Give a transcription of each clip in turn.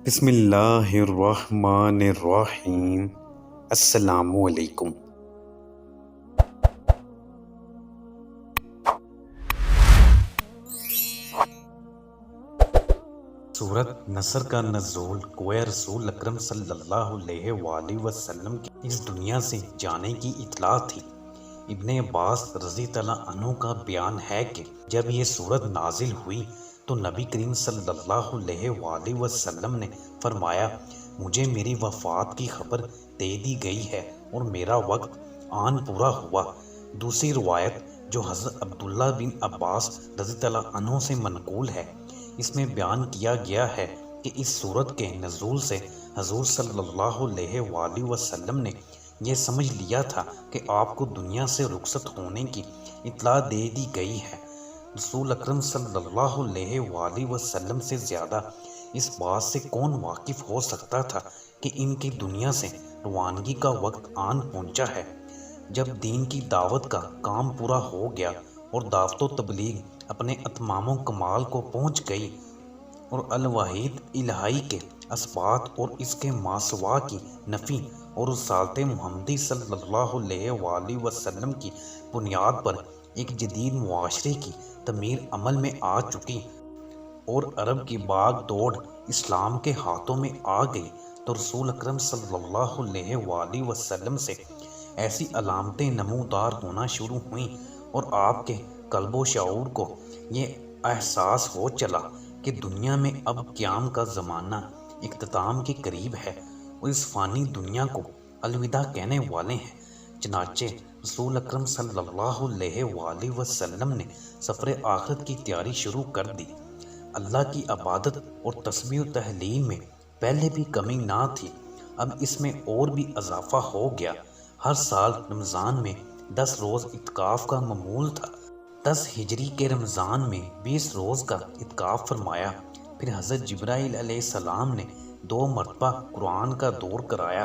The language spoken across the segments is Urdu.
بسم اللہ الرحمن الرحیم۔ السلام علیکم۔ سورت نصر کا نزول گویا رسول اکرم صلی اللہ علیہ وآلہ وسلم کی اس دنیا سے جانے کی اطلاع تھی۔ ابن عباس رضی اللہ عنہ کا بیان ہے کہ جب یہ سورت نازل ہوئی تو نبی کریم صلی اللہ علیہ وآلہ وسلم نے فرمایا، مجھے میری وفات کی خبر دے دی گئی ہے اور میرا وقت آن پورا ہوا۔ دوسری روایت جو حضرت عبداللہ بن عباس رضی اللہ عنہ سے منقول ہے، اس میں بیان کیا گیا ہے کہ اس سورت کے نزول سے حضور صلی اللہ علیہ وآلہ وسلم نے یہ سمجھ لیا تھا کہ آپ کو دنیا سے رخصت ہونے کی اطلاع دے دی گئی ہے۔ رسول اکرم صلی اللہ علیہ وآلہ وسلم سے زیادہ اس بات سے کون واقف ہو سکتا تھا کہ ان کی دنیا سے روانگی کا وقت آن پہنچا ہے۔ جب دین کی دعوت کا کام پورا ہو گیا اور دعوت و تبلیغ اپنے اتمام و کمال کو پہنچ گئی اور الوحید الہی کے اثبات اور اس کے ماسوا کی نفی اور رسالت محمدی صلی اللہ علیہ وآلہ وسلم کی بنیاد پر ایک جدید معاشرے کی تعمیر عمل میں آ چکی اور عرب کی باغ دوڑ اسلام کے ہاتھوں میں آ گئی، تو رسول اکرم صلی اللہ علیہ وآلہ وسلم سے ایسی علامتیں نمودار ہونا شروع ہوئیں اور آپ کے قلب و شعور کو یہ احساس ہو چلا کہ دنیا میں اب قیام کا زمانہ اختتام کے قریب ہے اور اس فانی دنیا کو الوداع کہنے والے ہیں۔ چنانچہ رسول اکرم صلی اللہ علیہ وآلہ وسلم نے سفر آخرت کی تیاری شروع کر دی۔ اللہ کی عبادت اور تسبیح و تحلیل میں پہلے بھی کمی نہ تھی، اب اس میں اور بھی اضافہ ہو گیا۔ ہر سال رمضان میں 10 روز اعتکاف کا معمول تھا۔ 10 ہجری کے رمضان میں 20 روز کا اعتکاف فرمایا۔ پھر حضرت جبرائیل علیہ السلام نے 2 مرتبہ قرآن کا دور کرایا۔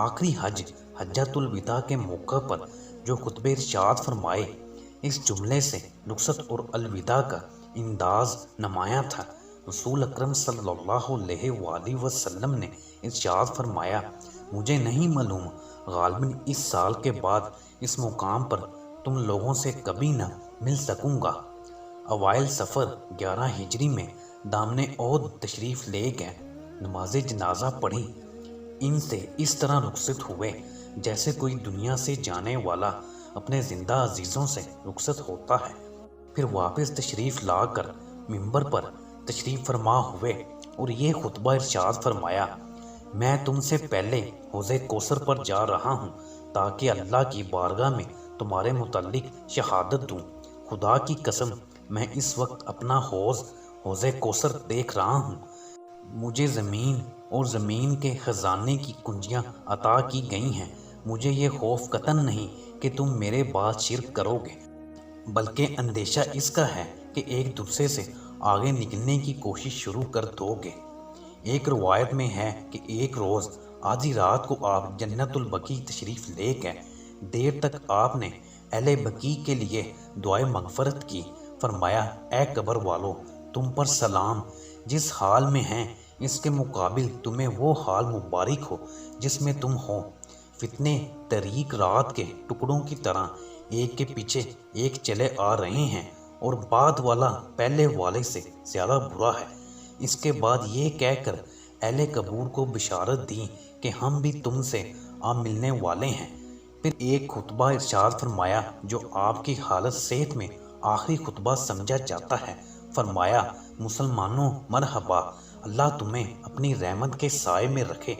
آخری حج حجۃ الوداع کے موقع پر جو خطبہ ارشاد فرمائے، اس جملے سے رخصت اور الوداع کا انداز نمایاں تھا۔ رسول اکرم صلی اللہ علیہ وآلہ وسلم نے ارشاد فرمایا، مجھے نہیں معلوم غالباً اس سال کے بعد اس مقام پر تم لوگوں سے کبھی نہ مل سکوں گا۔ اوائل سفر 11 ہجری میں دامن عہد تشریف لے گئے، نماز جنازہ پڑھی، ان سے اس طرح رخصت ہوئے جیسے کوئی دنیا سے جانے والا اپنے زندہ عزیزوں سے رخصت ہوتا ہے۔ پھر واپس تشریف لا کر منبر پر تشریف فرما ہوئے اور یہ خطبہ ارشاد فرمایا، میں تم سے پہلے حوض کوثر پر جا رہا ہوں تاکہ اللہ کی بارگاہ میں تمہارے متعلق شہادت دوں۔ خدا کی قسم میں اس وقت اپنا حوض کوثر دیکھ رہا ہوں۔ مجھے زمین اور زمین کے خزانے کی کنجیاں عطا کی گئی ہیں۔ مجھے یہ خوف قطعاً نہیں کہ تم میرے بعد شرک کرو گے، بلکہ اندیشہ اس کا ہے کہ ایک دوسرے سے آگے نکلنے کی کوشش شروع کر دو گے۔ ایک روایت میں ہے کہ ایک روز آدھی رات کو آپ جنت البقیع تشریف لے گئے۔ دیر تک آپ نے اہل بقیع کے لیے دعائے مغفرت کی۔ فرمایا، اے قبر والو، تم پر سلام، جس حال میں ہیں اس کے مقابل تمہیں وہ حال مبارک ہو جس میں تم ہو۔ فتنے طریق رات کے ٹکڑوں کی طرح ایک کے پیچھے ایک چلے آ رہے ہیں اور بعد والا پہلے والے سے زیادہ برا ہے۔ اس کے بعد یہ کہہ کر اہل قبور کو بشارت دی کہ ہم بھی تم سے آ ملنے والے ہیں۔ پھر ایک خطبہ ارشاد فرمایا جو آپ کی حالت صحت میں آخری خطبہ سمجھا جاتا ہے۔ فرمایا، مسلمانوں مرحبا، اللہ تمہیں اپنی رحمت کے سائے میں رکھے،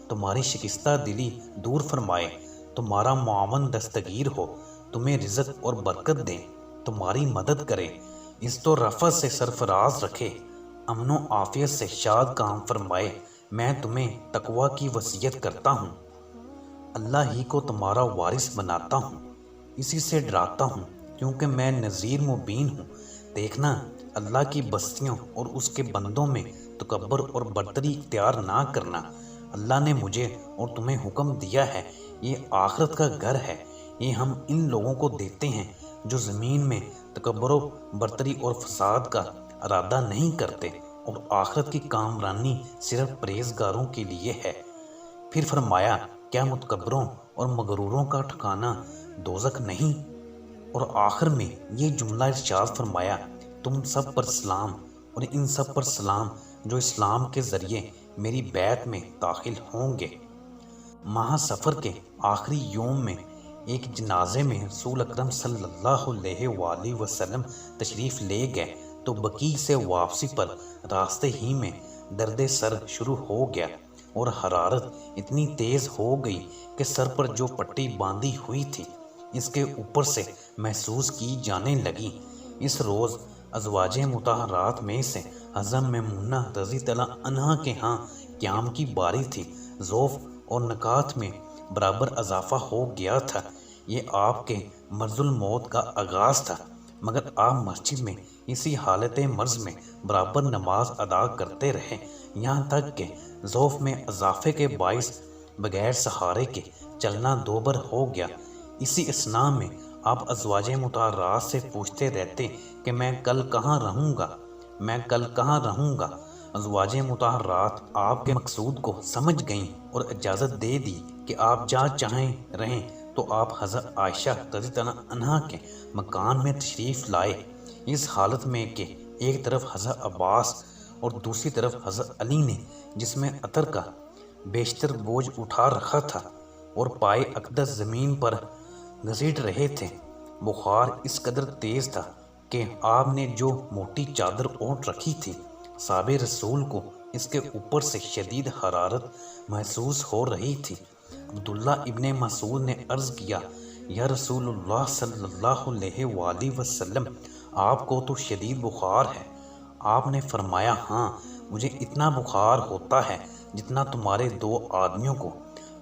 تمہاری شکستہ دلی دور فرمائے، تمہارا معاون دستگیر ہو، تمہیں رزق اور برکت دے، تمہاری مدد کرے، عزت و رفعت سے سرفراز رکھے، امن و عافیت سے شاد کام فرمائے۔ میں تمہیں تقوی کی وصیت کرتا ہوں، اللہ ہی کو تمہارا وارث بناتا ہوں، اسی سے ڈراتا ہوں کیونکہ میں نذیر مبین ہوں۔ دیکھنا، اللہ کی بستیوں اور اس کے بندوں میں تکبر اور برتری اختیار نہ کرنا۔ اللہ نے مجھے اور تمہیں حکم دیا ہے، یہ آخرت کا گھر ہے، یہ ہم ان لوگوں کو دیتے ہیں جو زمین میں تکبر و برتری اور فساد کا ارادہ نہیں کرتے اور آخرت کی کامرانی صرف پرہیزگاروں کے لیے ہے۔ پھر فرمایا کیا متکبروں اور مغروروں کا ٹھکانہ دوزخ نہیں؟ اور آخر میں یہ جملہ ارشاد فرمایا تم سب پر سلام اور ان سب پر سلام جو اسلام کے ذریعے میری بیعت میں داخل ہوں گے۔ ماہ سفر کے آخری یوم میں ایک جنازے میں رسول اکرم صلی اللہ علیہ وآلہ وسلم تشریف لے گئے تو بقیع سے واپسی پر راستے ہی میں درد سر شروع ہو گیا اور حرارت اتنی تیز ہو گئی کہ سر پر جو پٹی باندھی ہوئی تھی اس کے اوپر سے محسوس کی جانے لگی۔ اس روز ازواج مطہرات میں سے حضرت میمونہ رضی اللہ عنہا کے ہاں قیام کی باری تھی۔ ذوف اور نکات میں برابر اضافہ ہو گیا تھا۔ یہ آپ کے مرض الموت کا آغاز تھا، مگر آپ مسجد میں اسی حالت مرض میں برابر نماز ادا کرتے رہے، یہاں تک کہ ذوف میں اضافے کے باعث بغیر سہارے کے چلنا دوبر ہو گیا۔ اسی اثناء میں آپ ازواج مطہرات سے پوچھتے رہتے کہ میں کل کہاں رہوں گا۔ ازواج مطہرات آپ کے مقصود کو سمجھ گئیں اور اجازت دے دی کہ آپ جہاں چاہیں رہیں، تو آپ حضرت عائشہ رضی اللہ عنہا کے مکان میں تشریف لائے، اس حالت میں کہ ایک طرف حضرت عباس اور دوسری طرف حضرت علی نے جس میں عطر کا بیشتر بوجھ اٹھا رکھا تھا اور پائے اقدس زمین پر گھسیٹ رہے تھے۔ بخار اس قدر تیز تھا کہ آپ نے جو موٹی چادر اوڑھ رکھی تھی، صحابہ رسول کو اس کے اوپر سے شدید حرارت محسوس ہو رہی تھی۔ عبداللہ ابن مسعود نے عرض کیا یا رسول اللہ صلی اللہ علیہ وآلہ وسلم، آپ کو تو شدید بخار ہے۔ آپ نے فرمایا ہاں، مجھے اتنا بخار ہوتا ہے جتنا تمہارے دو آدمیوں کو۔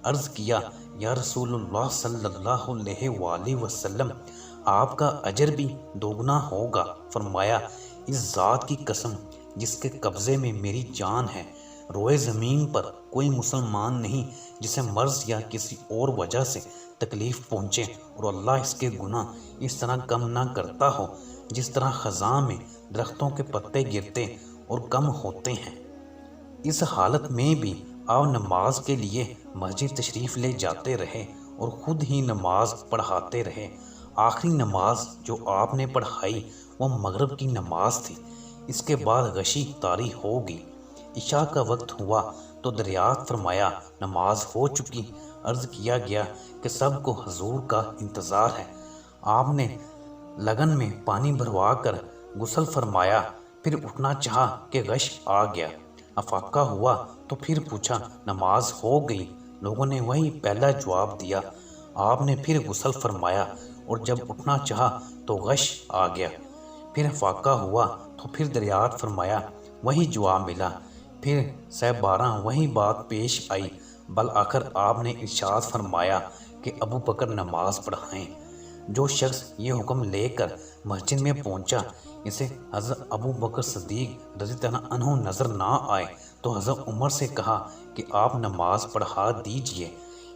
عرض کیا یا رسول اللہ صلی اللہ علیہ وآلہ وسلم، آپ کا اجر بھی دوگنا ہوگا۔ فرمایا اس ذات کی قسم جس کے قبضے میں میری جان ہے، روئے زمین پر کوئی مسلمان نہیں جسے مرض یا کسی اور وجہ سے تکلیف پہنچے اور اللہ اس کے گناہ اس طرح کم نہ کرتا ہو جس طرح خزاں میں درختوں کے پتے گرتے اور کم ہوتے ہیں۔ اس حالت میں بھی آپ نماز کے لیے مسجد تشریف لے جاتے رہے اور خود ہی نماز پڑھاتے رہے۔ آخری نماز جو آپ نے پڑھائی وہ مغرب کی نماز تھی۔ اس کے بعد غشی طاری ہو گئی۔ عشاء کا وقت ہوا تو دریافت فرمایا نماز ہو چکی۔ عرض کیا گیا کہ سب کو حضور کا انتظار ہے۔ آپ نے لگن میں پانی بھروا کر غسل فرمایا، پھر اٹھنا چاہا کہ غش آ گیا۔ افاقہ ہوا تو پھر پوچھا نماز ہو گئی؟ لوگوں نے وہی پہلا جواب دیا۔ آپ نے پھر غسل فرمایا اور جب اٹھنا چاہا تو غش آ گیا۔ پھر افاقہ ہوا تو پھر دریافت فرمایا، وہی جواب ملا۔ پھر سہ 12 وہی بات پیش آئی۔ بالآخر آپ نے ارشاد فرمایا کہ ابو بکر نماز پڑھائیں۔ جو شخص یہ حکم لے کر مسجد میں پہنچا اسے حضرت ابو بکر صدیق رضی اللہ عنہ نظر نہ آئے تو حضرت عمر سے کہا کہ آپ نماز پڑھا دیجئے۔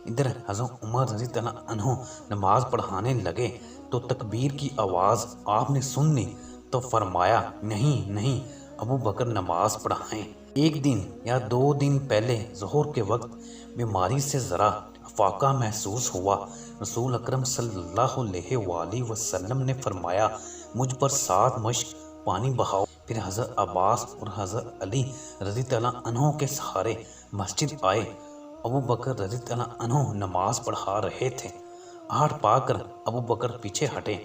ادھر حضرت عمر رضی اللہ عنہ نماز پڑھانے لگے تو تکبیر کی آواز آپ نے سن لی تو فرمایا نہیں ابو بکر نماز پڑھائیں۔ ایک دن یا 2 دن پہلے ظہر کے وقت بیماری سے ذرا افاقہ محسوس ہوا۔ رسول اکرم صلی اللہ علیہ وآلہ وسلم نے فرمایا مجھ پر 7 مشک پانی بہاؤ۔ پھر حضرت عباس اور حضرت علی رضی اللہ عنہ کے سہارے مسجد آئے۔ ابو بکر رضی اللہ عنہ نماز پڑھا رہے تھے۔ آہٹ پا کر ابو بکر پیچھے ہٹے۔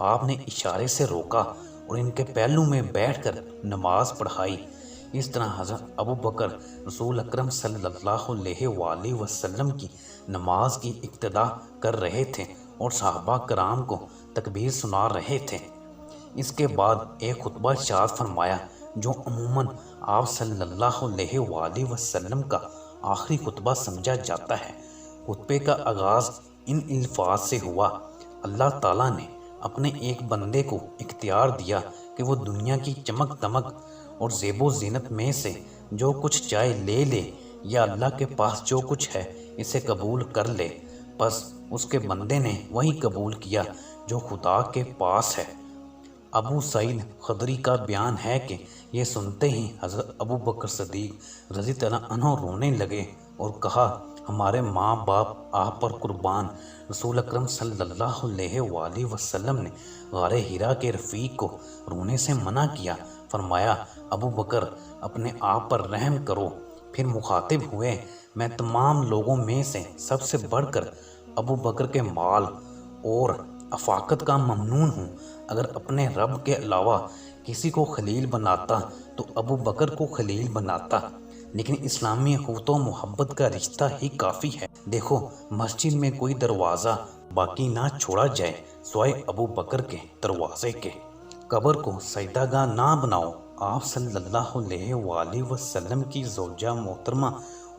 آپ نے اشارے سے روکا اور ان کے پہلو میں بیٹھ کر نماز پڑھائی۔ اس طرح حضرت ابو بکر رسول اکرم صلی اللہ علیہ وآلہ وسلم کی نماز کی ابتدا کر رہے تھے اور صحابہ کرام کو تکبیر سنا رہے تھے۔ اس کے بعد ایک خطبہ ارشاد فرمایا جو عموماً آپ صلی اللہ علیہ وآلہ وسلم کا آخری خطبہ سمجھا جاتا ہے۔ خطبے کا آغاز ان الفاظ سے ہوا، اللہ تعالیٰ نے اپنے ایک بندے کو اختیار دیا کہ وہ دنیا کی چمک دمک اور زیب و زینت میں سے جو کچھ چاہے لے لے یا اللہ کے پاس جو کچھ ہے اسے قبول کر لے۔ بس اس کے بندے نے وہی قبول کیا جو خدا کے پاس ہے۔ ابو سعید خدری کا بیان ہے کہ یہ سنتے ہی حضرت ابو بکر صدیق رضی اللہ عنہ رونے لگے اور کہا، ہمارے ماں باپ آپ پر قربان۔ رسول اکرم صلی اللہ علیہ وآلہ وسلم نے غار حرا کے رفیق کو رونے سے منع کیا، فرمایا، ابو بکر اپنے آپ پر رحم کرو۔ پھر مخاطب ہوئے، میں تمام لوگوں میں سے سب سے بڑھ کر ابو بکر کے مال اور افاقت کا ممنون ہوں۔ اگر اپنے رب کے علاوہ کسی کو خلیل بناتا تو ابو بکر کو خلیل بناتا، لیکن اسلامی اخوت و محبت کا رشتہ ہی کافی ہے۔ دیکھو، مسجد میں کوئی دروازہ باقی نہ چھوڑا جائے سوائے ابو بکر کے دروازے کے۔ قبر کو سجدہ گاہ نہ بناؤ۔ آپ صلی اللہ علیہ وآلہ وسلم کی زوجہ محترمہ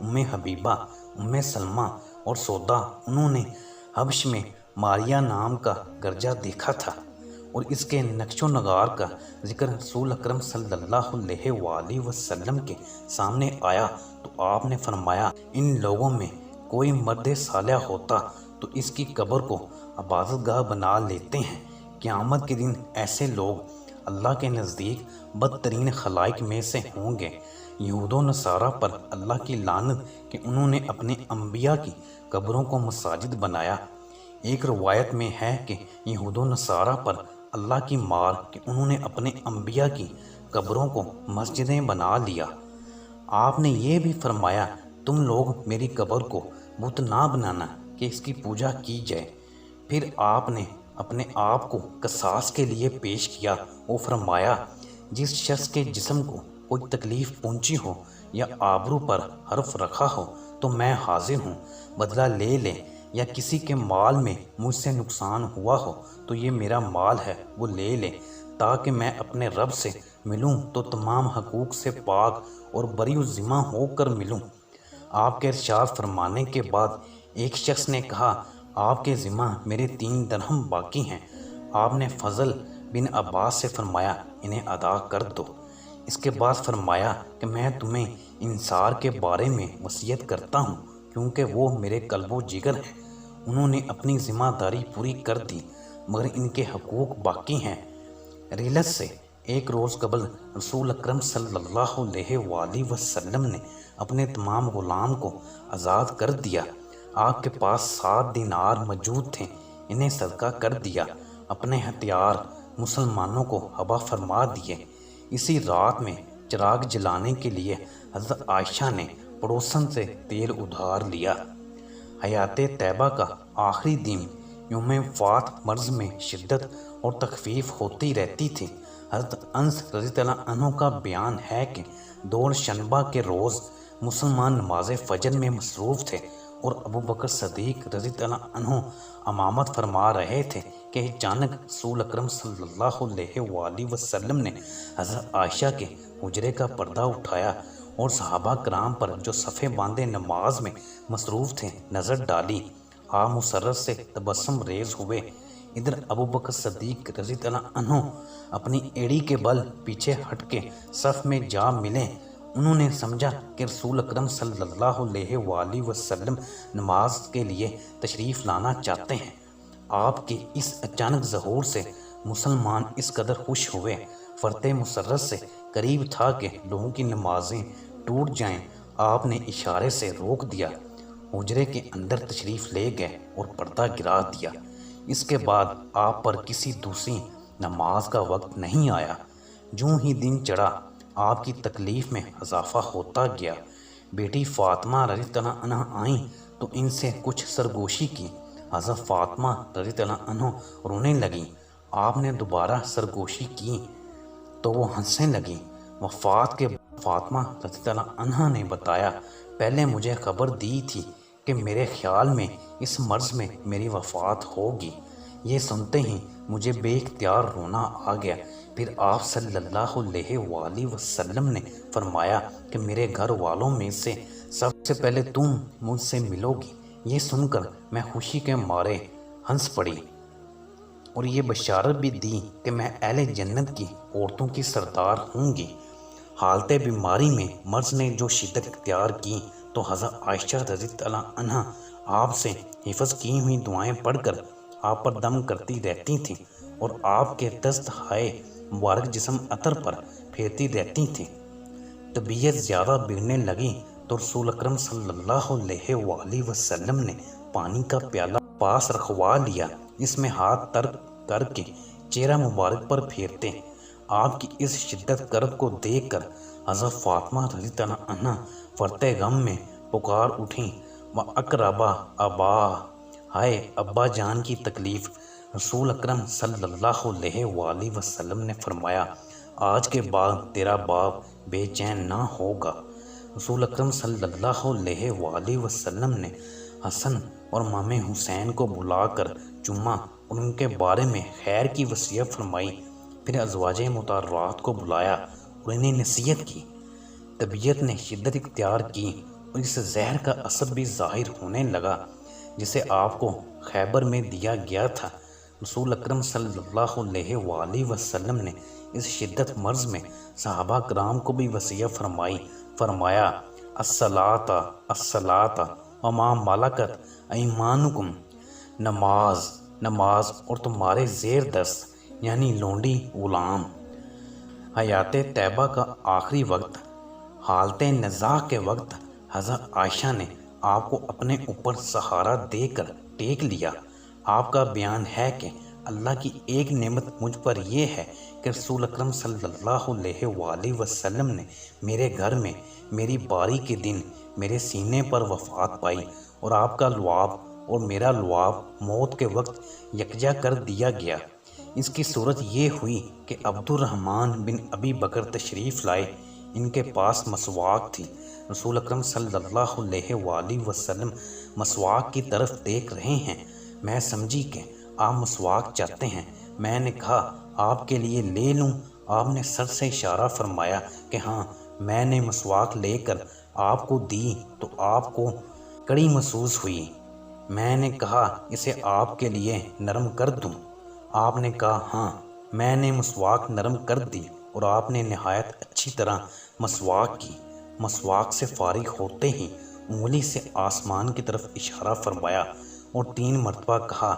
ام حبیبہ، ام سلمہ اور سودا، انہوں نے حبش میں ماریا نام کا گرجا دیکھا تھا، اور اس کے نقش و نگار کا ذکر رسول اکرم صلی اللہ علیہ وآلہ وسلم کے سامنے آیا تو آپ نے فرمایا، ان لوگوں میں کوئی مرد صالح ہوتا تو اس کی قبر کو عبادت گاہ بنا لیتے ہیں۔ قیامت کے دن ایسے لوگ اللہ کے نزدیک بدترین خلائق میں سے ہوں گے۔ یہود و نصارہ پر اللہ کی لعنت کہ انہوں نے اپنے انبیاء کی قبروں کو مساجد بنایا۔ ایک روایت میں ہے کہ یہود و نصارہ پر اللہ کی مار کہ انہوں نے اپنے انبیاء کی قبروں کو مسجدیں بنا لیا۔ آپ نے یہ بھی فرمایا، تم لوگ میری قبر کو بت نہ بنانا کہ اس کی پوجا کی جائے۔ پھر آپ نے اپنے آپ کو قصاص کے لیے پیش کیا اور فرمایا، جس شخص کے جسم کو کوئی تکلیف پہنچی ہو یا آبرو پر حرف رکھا ہو تو میں حاضر ہوں، بدلہ لے لے، یا کسی کے مال میں مجھ سے نقصان ہوا ہو تو یہ میرا مال ہے، وہ لے لے، تاکہ میں اپنے رب سے ملوں تو تمام حقوق سے پاک اور بری ذمہ ہو کر ملوں۔ آپ کے ارشاد فرمانے کے بعد ایک شخص نے کہا، آپ کے ذمہ میرے 3 درہم باقی ہیں۔ آپ نے فضل بن عباس سے فرمایا، انہیں ادا کر دو۔ اس کے بعد فرمایا کہ میں تمہیں انصار کے بارے میں وصیت کرتا ہوں، کیونکہ وہ میرے قلب و جگر ہیں۔ انہوں نے اپنی ذمہ داری پوری کر دی، مگر ان کے حقوق باقی ہیں۔ ریلت سے ایک روز قبل رسول اکرم صلی اللہ علیہ وآلہ وسلم نے اپنے تمام غلام کو آزاد کر دیا۔ آپ کے پاس 7 دینار موجود تھے، انہیں صدقہ کر دیا۔ اپنے ہتھیار مسلمانوں کو ہبہ فرما دیے۔ اسی رات میں چراغ جلانے کے لیے حضرت عائشہ نے پڑوسن سے تیل ادھار لیا۔ حیات طیبہ کا آخری دن یوم وفات مرض میں شدت اور تخفیف ہوتی رہتی تھی۔ حضرت انس رضی اللہ عنہ کا بیان ہے کہ دوشنبہ کے روز مسلمان نماز فجر میں مصروف تھے اور ابو بکر صدیق رضی اللہ عنہ امامت فرما رہے تھے کہ اچانک رسول اکرم صلی اللہ علیہ وآلہ وسلم نے حضرت عائشہ کے حجرے کا پردہ اٹھایا اور صحابہ کرام پر جو صفیں باندھے نماز میں مصروف تھے نظر ڈالی۔ آپ مسرت سے تبسم ریز ہوئے۔ ادھر ابو بکر صدیق رضی اللہ عنہ اپنی ایڑی کے بل پیچھے ہٹ کے صف میں جا ملے۔ انہوں نے سمجھا کہ رسول اکرم صلی اللہ علیہ وآلہ وسلم نماز کے لیے تشریف لانا چاہتے ہیں۔ آپ کے اس اچانک ظہور سے مسلمان اس قدر خوش ہوئے، فرتے مسرت سے قریب تھا کہ لوگوں کی نمازیں ٹوٹ جائیں۔ آپ نے اشارے سے روک دیا، حجرے کے اندر تشریف لے گئے اور پردہ گرا دیا۔ اس کے بعد آپ پر کسی دوسری نماز کا وقت نہیں آیا۔ جوں ہی دن چڑھا، آپ کی تکلیف میں اضافہ ہوتا گیا۔ بیٹی فاطمہ رضی اللہ عنہ آئیں تو ان سے کچھ سرگوشی کی۔ حضرت فاطمہ رضی اللہ عنہ رونے لگیں۔ آپ نے دوبارہ سرگوشی کی تو وہ ہنسنے لگیں۔ وفات کے بعد فاطمہ رضی اللہ عنہ نے بتایا، پہلے مجھے خبر دی تھی کہ میرے خیال میں اس مرض میں میری وفات ہوگی۔ یہ سنتے ہی مجھے بے اختیار رونا آ گیا۔ پھر آپ صلی اللہ علیہ وآلہ وسلم نے فرمایا کہ میرے گھر والوں میں سے سب سے پہلے تم مجھ سے ملو گی۔ یہ سن کر میں خوشی کے مارے ہنس پڑی اور یہ بشارت بھی دی کہ میں اہل جنت کی عورتوں کی سردار ہوں گی۔ حالت بیماری میں مرض نے جو شدت اختیار کی تو حضرت عائشہ رضی اللہ عنہا آپ سے حفظ کی ہوئی دعائیں پڑھ کر آپ پر دم کرتی رہتی تھیں اور آپ کے دست ہائے مبارک جسم عطر پر پھیرتی رہتی تھیں۔ طبیعت زیادہ بگڑنے لگی تو رسول اکرم صلی اللہ علیہ وآلہ وسلم نے پانی کا پیالہ پاس رکھوا لیا، اس میں ہاتھ تر کر کے چہرہ مبارک پر پھیرتے۔ آپ کی اس شدت کرب کو دیکھ کر حضرت فاطمہ رضی اللہ عنہا فرتے غم میں پکار اٹھیں، وَأَقْرَبَ أَبَا، ہائے ابا جان کی تکلیف۔ رسول اکرم صلی اللہ علیہ وآلہ وسلم نے فرمایا، آج کے بعد تیرا باپ بے چین نہ ہوگا۔ رسول اکرم صلی اللہ علیہ وآلہ وسلم نے حسن اور امام حسین کو بلا کر چوما اور ان کے بارے میں خیر کی وصیت فرمائی، پھر ازواج مطہرات کو بلایا اور انہیں نصیحت کی۔ طبیعت نے شدت اختیار کی اور اس زہر کا اثر بھی ظاہر ہونے لگا جسے آپ کو خیبر میں دیا گیا تھا۔ رسول اکرم صلی اللہ علیہ وآلہ وسلم نے اس شدت مرض میں صحابہ کرام کو بھی وصیت فرمایا، الصلاۃ الصلاۃ وما ملکت ایمانکم، نماز اور تمہارے زیر دست یعنی لونڈی غلام۔ حیات طیبہ کا آخری وقت، حالت نزاع کے وقت حضرت عائشہ نے آپ کو اپنے اوپر سہارا دے کر ٹیک لیا۔ آپ کا بیان ہے کہ اللہ کی ایک نعمت مجھ پر یہ ہے کہ رسول اکرم صلی اللہ علیہ وآلہ وسلم نے میرے گھر میں میری باری کے دن میرے سینے پر وفات پائی اور آپ کا لعاب اور میرا لعاب موت کے وقت یکجا کر دیا گیا۔ اس کی صورت یہ ہوئی کہ عبد الرحمن بن ابی بکر تشریف لائے، ان کے پاس مسواک تھی۔ رسول اکرم صلی اللہ علیہ وآلہ وسلم مسواک کی طرف دیکھ رہے ہیں، میں سمجھی کہ آپ مسواک چاہتے ہیں۔ میں نے کہا آپ کے لیے لے لوں؟ آپ نے سر سے اشارہ فرمایا کہ ہاں۔ میں نے مسواک لے کر آپ کو دی تو آپ کو کڑی محسوس ہوئی۔ میں نے کہا اسے آپ کے لیے نرم کر دوں؟ آپ نے کہا ہاں۔ میں نے مسواک نرم کر دی اور آپ نے نہایت اچھی طرح مسواک کی۔ مسواک سے فارغ ہوتے ہی انگلی سے آسمان کی طرف اشارہ فرمایا اور 3 مرتبہ کہا،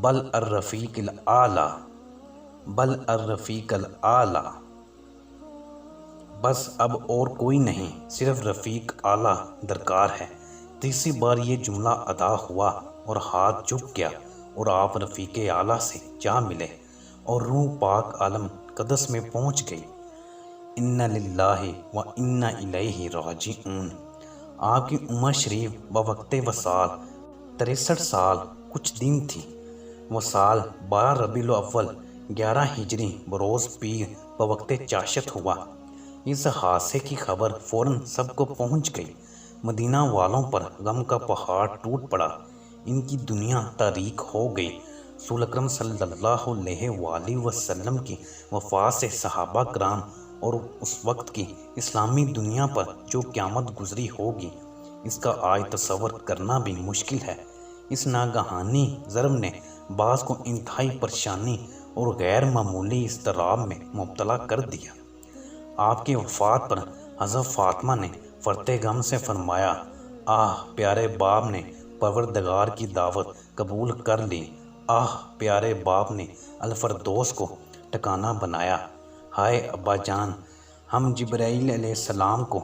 بل الرفیق الاعلیٰ، بل الرفیق الاعلیٰ۔ بس اب اور کوئی نہیں، صرف رفیق اعلیٰ درکار ہے۔ تیسری بار یہ جملہ ادا ہوا اور ہاتھ جھک گیا اور آپ رفیق اعلیٰ سے جا ملے اور روح پاک عالم قدس میں پہنچ گئی۔ انا للہ و انا الیہ راجعون۔ آپ کی عمر شریف بوقت وصال 63 سال کچھ دن تھی۔ وصال 12 ربیع الاول 11 ہجری بروز پیر بوقت چاشت ہوا۔ اس حادثے کی خبر فوراً سب کو پہنچ گئی۔ مدینہ والوں پر غم کا پہاڑ ٹوٹ پڑا، ان کی دنیا تاریک ہو گئی۔ رسول اکرم صلی اللہ علیہ وآلہ وسلم کی وفات سے صحابہ کرام اور اس وقت کی اسلامی دنیا پر جو قیامت گزری ہوگی، اس کا آج تصور کرنا بھی مشکل ہے۔ اس ناگہانی ضرب نے بعض کو انتہائی پریشانی اور غیر معمولی اضطراب میں مبتلا کر دیا۔ آپ کی وفات پر حضرت فاطمہ نے فرتے غم سے فرمایا، آہ پیارے باپ نے پروردگار کی دعوت قبول کر لی، آہ پیارے باپ نے الفردوس کو ٹھکانہ بنایا۔ ہائے ابا جان، ہم جبرائیل علیہ السلام کو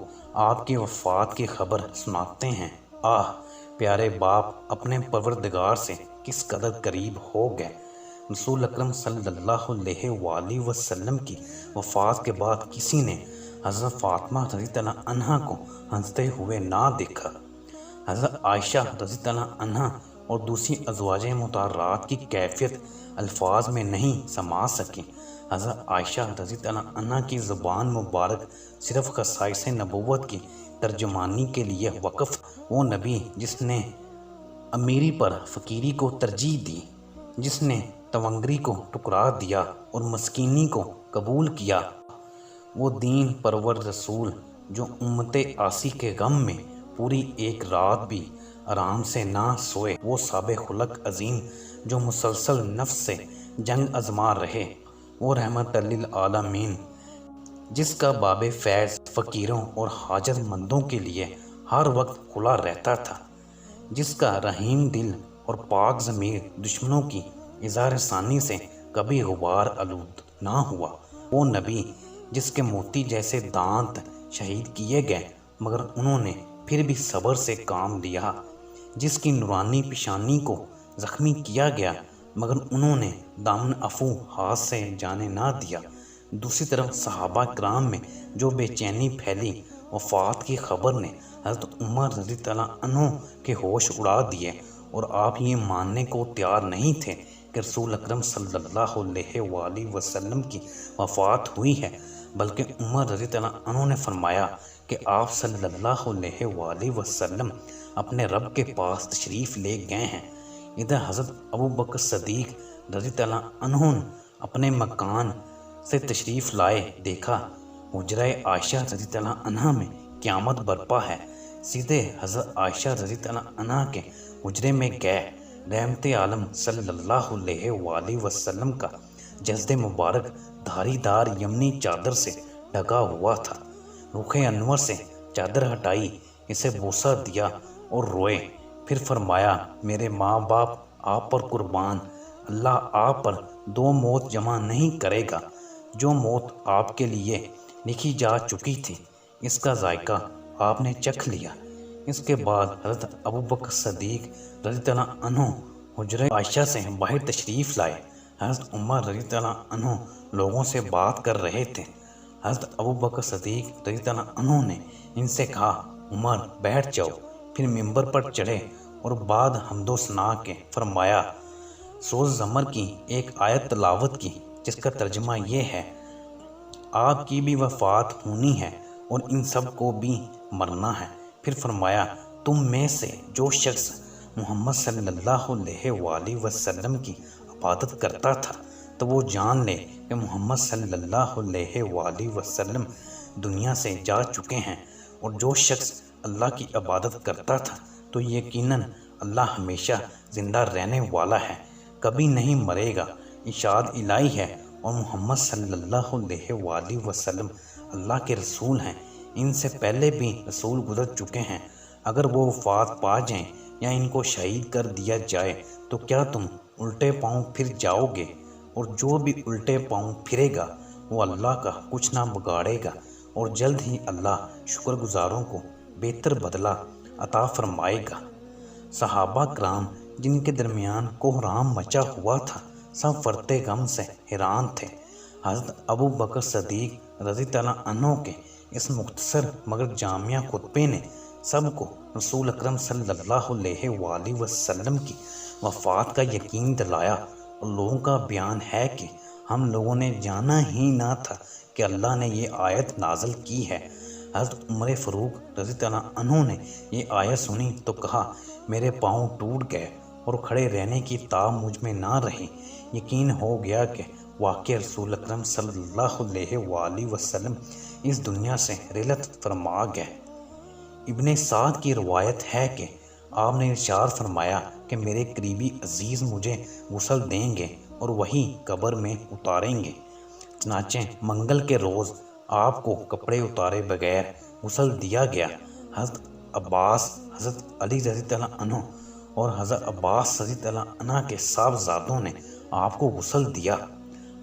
آپ کی وفات کی خبر سناتے ہیں، آہ پیارے باپ اپنے پروردگار سے کس قدر قریب ہو گئے۔ رسول اکرم صلی اللہ علیہ وآلہ وسلم کی وفات کے بعد کسی نے حضرت فاطمہ رضی اللہ عنہا کو ہنستے ہوئے نہ دیکھا۔ حضرت عائشہ رضی اللہ عنہا اور دوسری ازواج مطہرات کی کیفیت الفاظ میں نہیں سما سکی۔ حضرت عائشہ رضی اللہ عنہا کی زبان مبارک صرف خصائص نبوت کی ترجمانی کے لیے وقف، وہ نبی جس نے امیری پر فقیری کو ترجیح دی، جس نے تونگری کو ٹکرا دیا اور مسکینی کو قبول کیا، وہ دین پرور رسول جو امت آسی کے غم میں پوری ایک رات بھی آرام سے نہ سوئے، وہ صاحب خلق عظیم جو مسلسل نفس سے جنگ آزما رہے، وہ رحمت للعالمین جس کا باب فیض فقیروں اور حاجت مندوں کے لیے ہر وقت کھلا رہتا تھا، جس کا رحیم دل اور پاک ضمیر دشمنوں کی اظہار ثانی سے کبھی غبار آلود نہ ہوا۔ وہ نبی جس کے موتی جیسے دانت شہید کیے گئے مگر انہوں نے پھر بھی صبر سے کام لیا، جس کی نورانی پیشانی کو زخمی کیا گیا مگر انہوں نے دامن عفو ہاتھ سے جانے نہ دیا۔ دوسری طرف صحابہ کرام میں جو بے چینی پھیلی، وفات کی خبر نے حضرت عمر رضی اللہ عنہ کے ہوش اڑا دیے، اور آپ یہ ماننے کو تیار نہیں تھے کہ رسول اکرم صلی اللہ علیہ وآلہ وسلم کی وفات ہوئی ہے، بلکہ عمر رضی اللہ عنہ نے فرمایا کہ آپ صلی اللہ علیہ وآلہ وسلم اپنے رب کے پاس تشریف لے گئے ہیں۔ ادھر حضرت ابوبکر صدیق رضی اللہ عنہ اپنے مکان سے تشریف لائے، دیکھا حجرہ عائشہ رضی اللہ عنہ میں قیامت برپا ہے، سیدھے حضرت عائشہ رضی اللہ عنہ کے حجرے میں گئے۔ رحمت عالم صلی اللہ علیہ وآلہ وسلم کا جسد مبارک دھاری دار یمنی چادر سے ڈھکا ہوا تھا۔ رخ انور سے چادر ہٹائی، اسے بوسہ دیا اور روئے، پھر فرمایا میرے ماں باپ آپ پر قربان، اللہ آپ پر دو موت جمع نہیں کرے گا۔ جو موت آپ کے لیے لکھی جا چکی تھی اس کا ذائقہ آپ نے چکھ لیا۔ اس کے بعد حضرت ابوبکر صدیق رضی اللہ عنہ حجرہ عائشہ سے باہر تشریف لائے۔ حضرت عمر رضی اللہ عنہ لوگوں سے بات کر رہے تھے۔ حضرت ابوبکر صدیق رضی اللہ عنہ نے ان سے کہا عمر بیٹھ جاؤ، پھر ممبر پر چڑھے اور بعد حمد و ثنا کے فرمایا سورۃ زمر کی ایک آیت تلاوت کی جس کا ترجمہ یہ ہے، آپ کی بھی وفات ہونی ہے اور ان سب کو بھی مرنا ہے۔ پھر فرمایا تم میں سے جو شخص محمد صلی اللہ علیہ وآلہ وسلم کی عبادت کرتا تھا تو وہ جان لے کہ محمد صلی اللہ علیہ وآلہ وسلم دنیا سے جا چکے ہیں، اور جو شخص اللہ کی عبادت کرتا تھا تو یقیناً اللہ ہمیشہ زندہ رہنے والا ہے، کبھی نہیں مرے گا، ارشاد الہی ہے، اور محمد صلی اللہ علیہ وآلہ وسلم اللہ کے رسول ہیں۔ ان سے پہلے بھی رسول گزر چکے ہیں، اگر وہ وفات پا جائیں یا ان کو شہید کر دیا جائے تو کیا تم الٹے پاؤں پھر جاؤ گے؟ اور جو بھی الٹے پاؤں پھرے گا وہ اللہ کا کچھ نہ بگاڑے گا، اور جلد ہی اللہ شکر گزاروں کو بہتر بدلہ عطا فرمائے گا۔ صحابہ کرام جن کے درمیان کوہرام مچا ہوا تھا سب فرتے غم سے حیران تھے۔ حضرت ابوبکر صدیق رضی اللہ عنہ کے اس مختصر مگر جامع خطبے نے سب کو رسول اکرم صلی اللہ علیہ وآلہ وسلم کی وفات کا یقین دلایا، اور لوگوں کا بیان ہے کہ ہم لوگوں نے جانا ہی نہ تھا کہ اللہ نے یہ آیت نازل کی ہے۔ حضرت عمر فاروق رضی اللہ عنہ نے یہ آیت سنی تو کہا میرے پاؤں ٹوٹ گئے اور کھڑے رہنے کی تاب مجھ میں نہ رہی، یقین ہو گیا کہ واقع رسول اکرم صلی اللہ علیہ وآلہ وسلم اس دنیا سے رحلت فرما گئے۔ ابن سعد کی روایت ہے کہ آپ نے ارشاد فرمایا کہ میرے قریبی عزیز مجھے غسل دیں گے اور وہی قبر میں اتاریں گے۔ چنانچہ منگل کے روز آپ کو کپڑے اتارے بغیر غسل دیا گیا۔ حضرت عباس، حضرت علی رضی اللہ عنہ اور حضرت عباس رضی اللہ عنہ کے صاحبزادوں نے آپ کو غسل دیا۔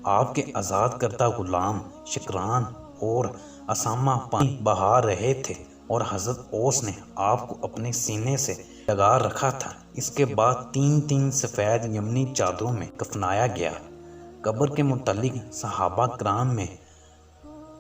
آپ کے آزاد کردہ غلام شکران اور اسامہ پانی بہا رہے تھے اور حضرت اوس نے آپ کو اپنے سینے سے لگا رکھا تھا۔ اس کے بعد 3 سفید یمنی چادروں میں کفنایا گیا۔ قبر کے متعلق صحابہ کرام میں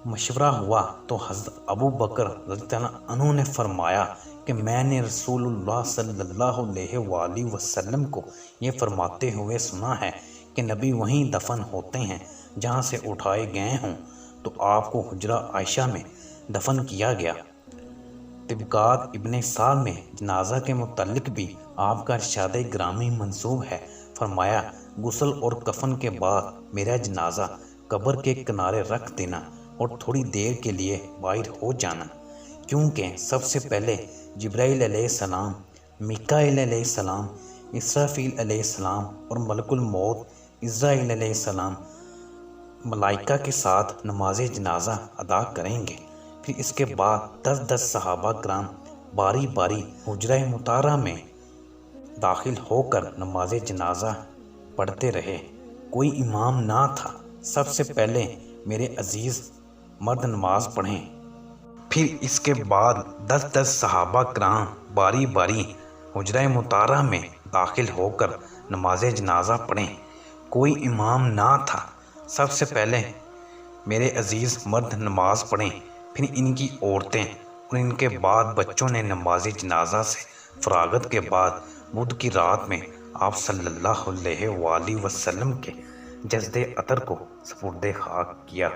مشورہ ہوا تو حضرت ابو بکر رضی اللہ عنہ نے فرمایا کہ میں نے رسول اللہ صلی اللہ علیہ وآلہ وسلم کو یہ فرماتے ہوئے سنا ہے کہ نبی وہیں دفن ہوتے ہیں جہاں سے اٹھائے گئے ہوں، تو آپ کو حجرہ عائشہ میں دفن کیا گیا۔ طبقات ابن سعد میں جنازہ کے متعلق بھی آپ کا ارشاد گرامی منسوب ہے، فرمایا غسل اور کفن کے بعد میرا جنازہ قبر کے کنارے رکھ دینا اور تھوڑی دیر کے لیے باہر ہو جانا، کیونکہ سب سے پہلے جبرائیل علیہ السلام، میکائیل علیہ السلام، اسرافیل علیہ السلام اور ملک الموت عزرائیل علیہ السلام ملائکہ کے ساتھ نماز جنازہ ادا کریں گے۔ پھر اس کے بعد 10 صحابہ کرام باری باری حجرہ مطہرہ میں داخل ہو کر نماز جنازہ پڑھتے رہے کوئی امام نہ تھا، سب سے پہلے میرے عزیز مرد نماز پڑھیں۔ پھر اس کے بعد 10 صحابہ کرام باری باری حجرہ مطہرہ میں داخل ہو کر نماز جنازہ پڑھیں۔ کوئی امام نہ تھا، سب سے پہلے میرے عزیز مرد نماز پڑھیں، پھر ان کی عورتیں اور ان کے بعد بچوں نے نماز جنازہ سے فراغت کے بعد بدھ کی رات میں آپ صلی اللہ علیہ وآلہ وسلم کے جسد اطہر کو سپرد خاک کیا۔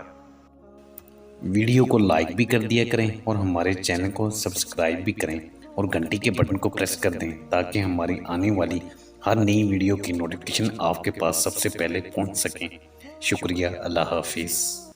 ویڈیو کو لائک بھی کر دیا کریں اور ہمارے چینل کو سبسکرائب بھی کریں اور گھنٹی کے بٹن کو پریس کر دیں تاکہ ہماری آنے والی ہر نئی ویڈیو کی نوٹیفیکیشن آپ کے پاس سب سے پہلے پہنچ سکیں۔ شکریہ، اللہ حافظ۔